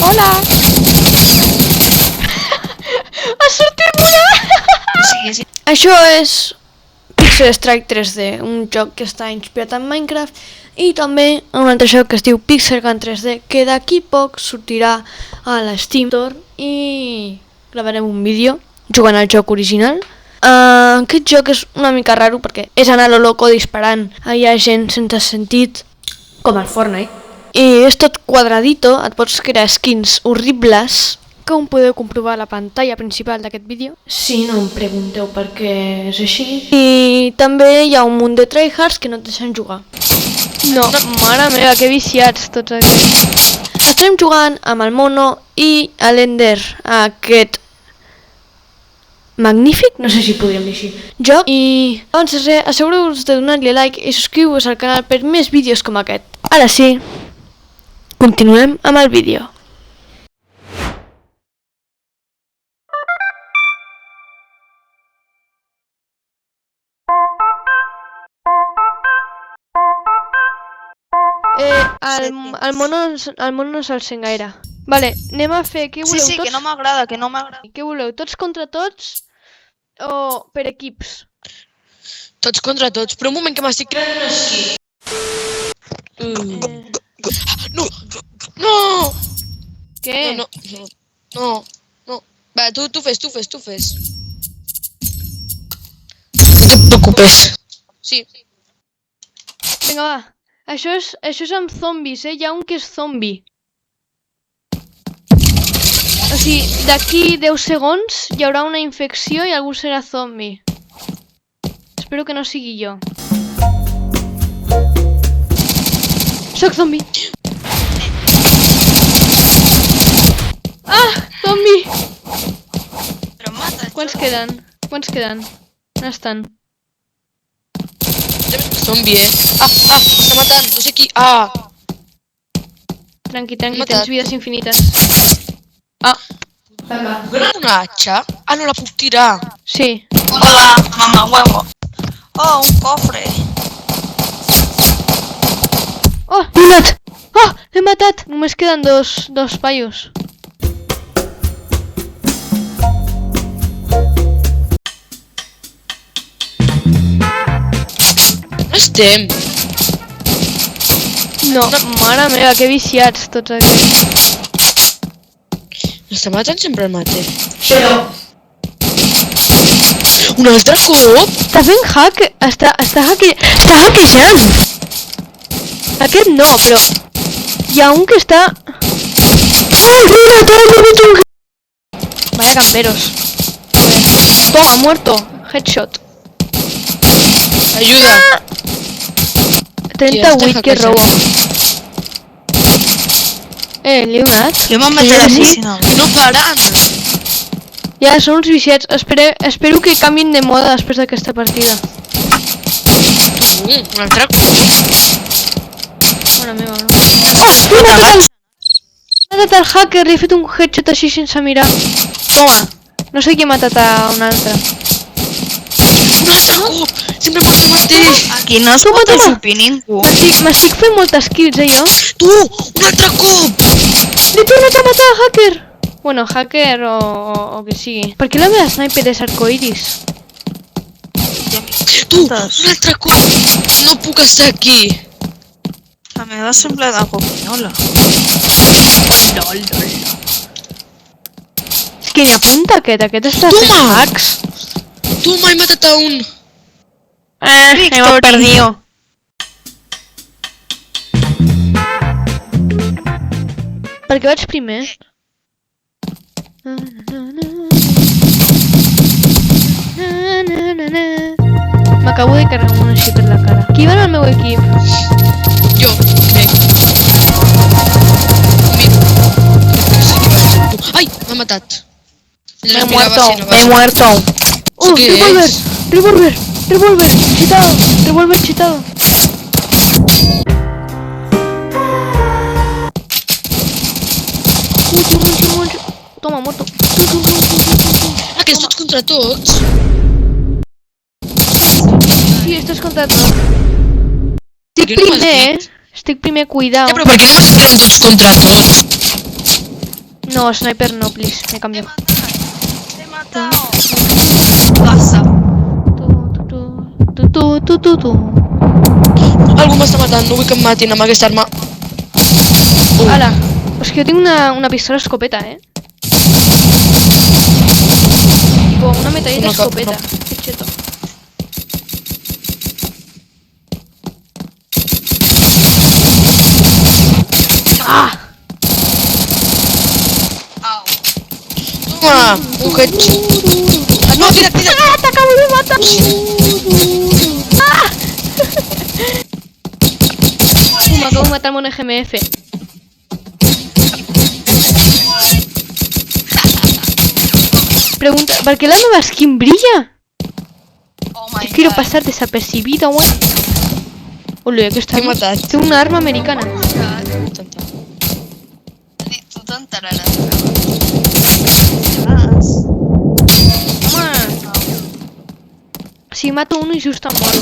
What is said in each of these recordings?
Hola! Ha sortit volant! Sí. Això és Pixel Strike 3D, un joc que està inspirat en Minecraft i també un altre joc que es diu Pixel Gun 3D, que d'aquí poc sortirà a la Steam Store i gravarem un vídeo jugant al joc original. Aquest joc és una mica raro perquè és anar a lo loco disparant. Hi ha gent sense sentit, com el Fortnite. I és tot quadradito, et pots crear skins horribles, com podeu comprovar a la pantalla principal d'aquest vídeo, si no em pregunteu per què és així. I també hi ha un munt de tryhards que no et deixen jugar. No, mare meva, que viciats tots aquests. Estarem jugant amb el Mono i l'Ender, aquest magnífic, no sé si podríem dir així, joc. I abans de res, assegureu-vos de donar-li like i subscriure-vos al canal per més vídeos com aquest. Ara sí, continuem amb el vídeo. El mono no se'l sent gaire. Vale, anem a fer, què voleu tots? Sí, que no m'agrada, Què voleu, tots contra tots o per equips? Tots contra tots, però un moment que m'estic creant un esquí. No! No! Què? No. Va, tu fes. No et preocupes. Sí. Vinga, va. Això és amb zombis, Hi ha un que és zombi. O sigui, d'aquí 10 segons hi haurà una infecció i algú serà zombi. Espero que no sigui jo. Soc zombi! Ah! Zombi! Però mata. Quants queden? On estan? Zombi, m'està matant, no sé qui. Tranqui, Matat. tens vides infinites. Vinga. Una hacha? No la puc tirar. Sí. Hola, mamá huevo. Oh, un cofre. Oh, l'he matat! Oh, l'he matat! Només queden dos paios. No estem. No, mare meva, que viciats tots aquests. M'està matant sempre el mateix. Però... Un altre cop? Està fent hack... Està hackejant! Aquest no, però... Hi ha un que està... ¡Ay, mira! Vaya camperos. Toma, muerto. Headshot. Ayuda. 38, que robo. Li he donat. Jo me'n metré a la Sí? piscina. No paren. Ja, són uns viciats. Espero que canvin de moda després d'aquesta partida. Un altre cop. Mare meva, no? Oh! M'ha matat el hacker, li he fet un headshot així sense mirar. Toma. No sé qui ha matat a un altre. Un altre cop. Sempre passa el mateix. Aquí no es pot enxupir ningú. M'estic fent moltes kills, jo? Tu, un altre cop. L'he tornat a matar, hacker! Bueno, hacker o que sigui. Per què la meva sniper és arcoiris? Tu, un altre cop. No puc estar aquí. La meva sembla de gominola. És que ni apunta aquest està fent Toma! hacks. Tu, m'he matat a un. Hemos perdido. Per què vaig primer? M'acabo de carregar un així per la cara. Qui va en el meu equip? Jo, Ai, m'ha matat. Me he muerto. ¿Qué Revolver, es? revolver, cheatado. Mucho. Toma, muerto. Que és tots contra tots. Sí, esto es contra todo. Estic primer, cuidao. Ja, però per què no es queden tots contra tots? No, sniper no, please. Me Te he cambio. matado. Te he matado. Pasa. Tu. Algú m'està matant, no vull que em matin amb aquesta arma. Ala. És que jo tinc una pistola escopeta, Tipo, una metalleta Una cop, escopeta. Que cheto. Ah! Au. Toma, un headshot. No, tira! ¡Ah! ¡Te acabo de matar! ¡Ah! Me acabo de matar amb un GMF. Pregunta, ¿por qué la nueva skin brilla? Oh my Quiero god. pasar desapercibida, güey. Ole, que está. T'he matat. Tengo una arma americana. Tu tontarara. Toma. Si mato uno y justo muero.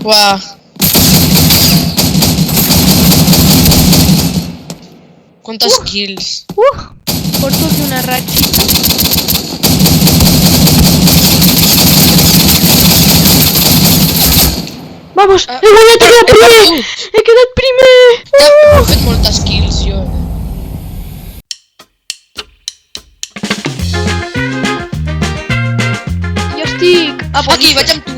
Uah. Quantes kills. Porto aquí una ratxita. Vamos, he guanyat primer! He quedat primer! He fet moltes kills, jo. Jo estic a Aquí, Police. vaig amb tu.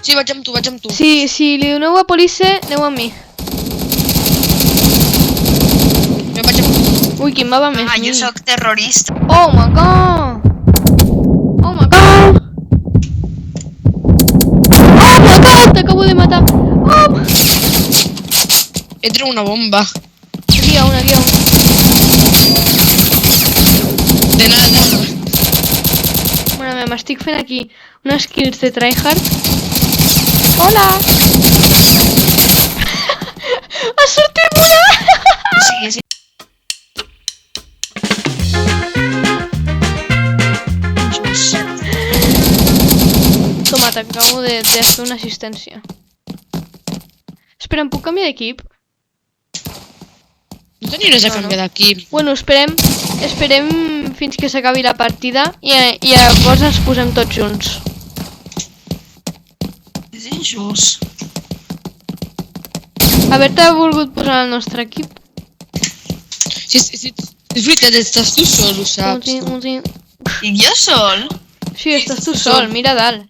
Sí, vaig amb tu. Si li doneu a Police, aneu amb mi. Jo vaig amb tu. Ui, quin mapa més Ah, jo lluny. sóc terrorista. Oh my god! Oh my god! Oh my god! T'acabo de matar! Oh! Entra una bomba. Aquí hi ha una. De nada. Bueno, m'estic fent aquí unes kills de tryhard. Hola! Ha sortit una! Sí. Toma, t'acabo de fer una assistència. Espera, em puc canviar d'equip? No t'aniràs a canviar d'equip. Bueno, esperem fins que s'acabi la partida i llavors ens posem tots junts. És injust. Haver-te volgut posar al nostre equip. Si és veritat, estàs tu sol, ho saps. I jo sol? Sí, estàs tu sol, mira a dalt.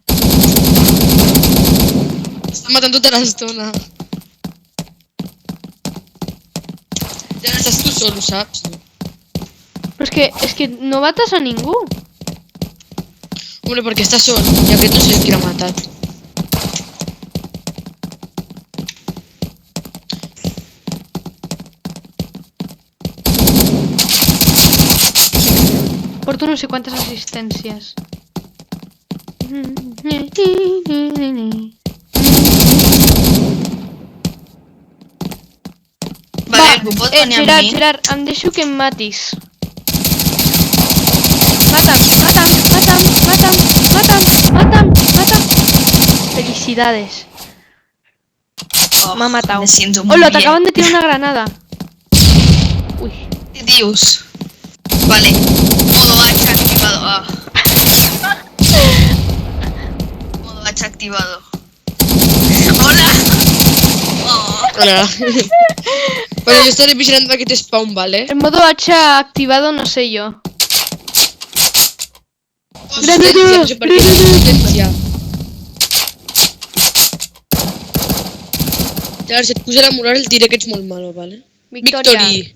Està matant tota l'estona. Ja estàs tu sol, ho saps. Però és que no mates a ningú. Hombre, perquè està sol, i aquest no sé qui l'ha matat. Porto no sé quantes assistències. Vale, algú pot venir amb mi? Gerard, em deixo que em matis. Mata'm. Felicidades. Oh, M'ha matado. Me siento muy Hola, bien. t'acaban de tirar una granada. Uy. ¿Qué dios? Vale. Modo H activado. Ah. Modo H activado. Hola. Oh. Hola. Bueno, jo estaré vigilant aquest spawn, vale? El modo H activado no sé yo. Assistència, no sé per què assistència. Llavors, si et puja la moral, et diré que ets molt malo, vale? Victòria. Victory.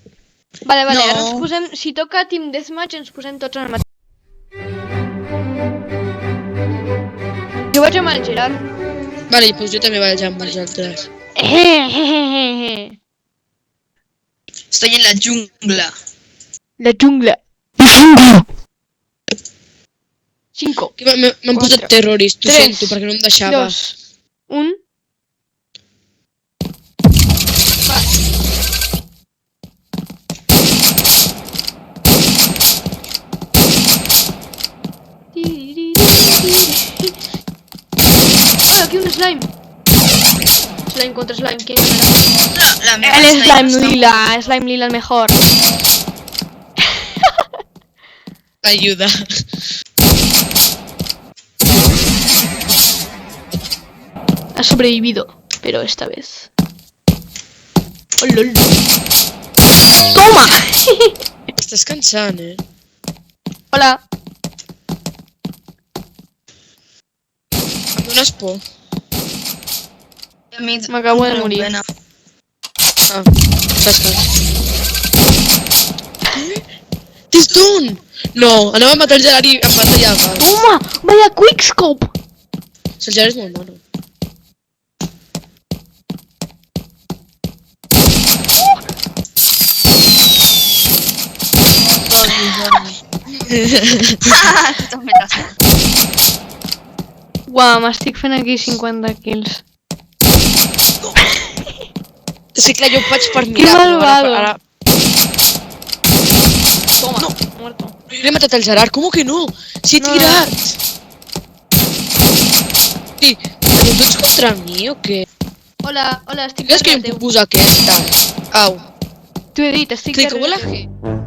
Vale, No. ara ens posem... Si toca Team Deathmatch, ens posem tots al mateix. Jo vaig amb el Gerard. Vale, doncs jo també vaig amb els altres. Estoy en la jungla. La jungla. 5, Que m'han posat terrorist, ho sento, perquè no em deixava. 2, 1... Ah, aquí un slime. Slime contra slime, ¿quién gana? la meva El slime està lila, slime lila el mejor. Ayuda. Ha sobrevivido, pero esta vez. Oh, lol. ¡Toma! Estàs cansant, Hola. Em dones por. M'acabo de morir. Ah, cascas. Des d'on? No, anava a matar el Gerard i em va tallar. ¡Toma! ¡Vaya quickscope! El Gerard és molt malo. Tu també t'has fet. Uau, m'estic fent aquí 50 kills. Sí, clar, jo ho faig per Que mirar, però malvado. ara... Toma, No. muerto. He matat el Gerard, com que no? Si he No. tirat! Sí, però tu ets contra mi o què? Hola, hola, estic Creus que em darrere puc teu. posar aquesta? Au. T'ho he dit, estic Clica, darrere hola. teu.